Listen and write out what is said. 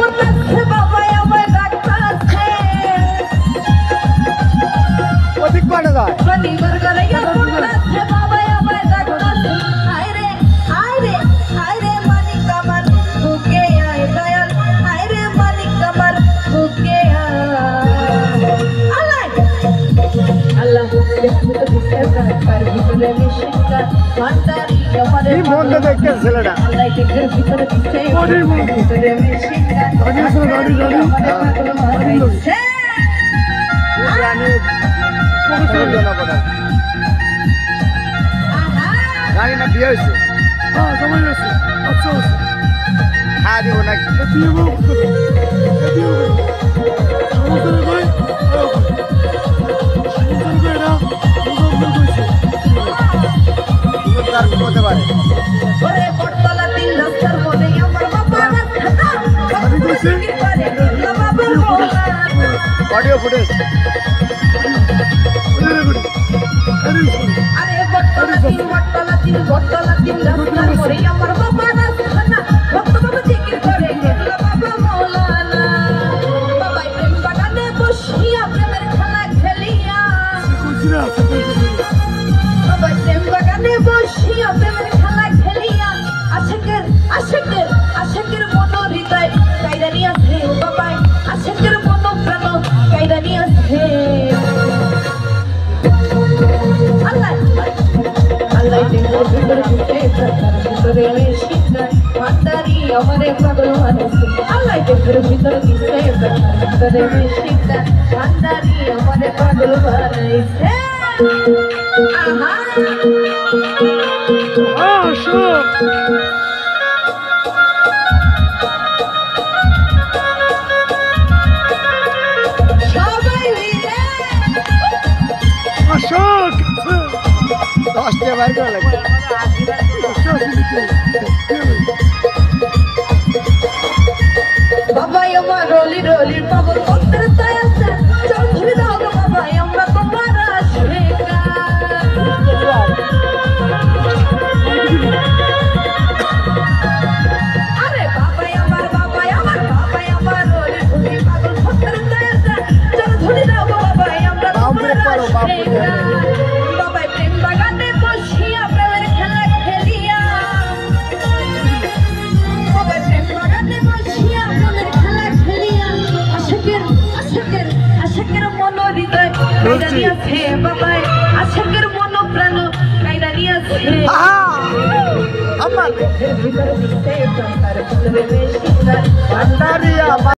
পড়তেছে বাবা আমায় ডাকতাছে অধিক পাড়া যায় শনিবার গড়াইয়া পড়তেছে বাবা আমায় ডাকতাছে হায় রে মানিক আমার বুকে আয় দয়াল হায় রে মানিক আমার বুকে আল্লাহ তার ভিতরে মিশিকা ভান্ডারি আমাদের বন্ধ দেখতে ছেলেটা আল্লাহ টেকের ভিতরে দিতে ভিতরে মিশিকা গাড়ি না বিয়ে হয়েছে হ্যাঁ দিব নাকি হতে পারে অডিও ফুটেজ আরে বটতলা তিন রাস্তার মোড়ে আমার বাবা রাস্তানা ভক্ত বাবা জিকির করে বাবা মৌলানা বাবা প্রেম বাগানে বসিয়া প্রেমের খেলা খেলিয়া বাবা প্রেম বাগানে বসিয়া প্রেমের খেলা খেলিয়া আশেকের মন হৃদয় কাইরা নিয়াছে ও বাবা আশেকের মন প্রাণ কাইরা নিয়াছে আল্লাহ টেকের ভিতরে ভিতরে মিশিকা ভান্ডারি আমারে পাগল বানাইছে আল্লাহ টেকের ভিতরে ভিতরে মিশিকা ভান্ডারি আমারে পাগল বানাইছে সবাই মিলে অশোক 10 টা বাইর করা লাগবে বাবা আমার রলির পাগল পত্র তায়াছে চল ধরে দাও গো বাবা আমরা তোমার আশিকা আরে বাবা আমার রলির পাগল পত্র তায়াছে চল ধরে দাও গো বাবা আমরা তোমার আশিকা বাবা প্রেম বাগানে বসিয়া প্রেমের খেলা খেলিয়া বাবা প্রেম বাগানে বসিয়া প্রেমের খেলা খেলিয়া আশেকের মন হৃদয় কাইরা নিয়াছে বাবা আশেকের মন প্রাণ কাইরা নিয়াছে আমার ভিতরে দিতে তার ভিতরে মিশিকা ভান্ডারি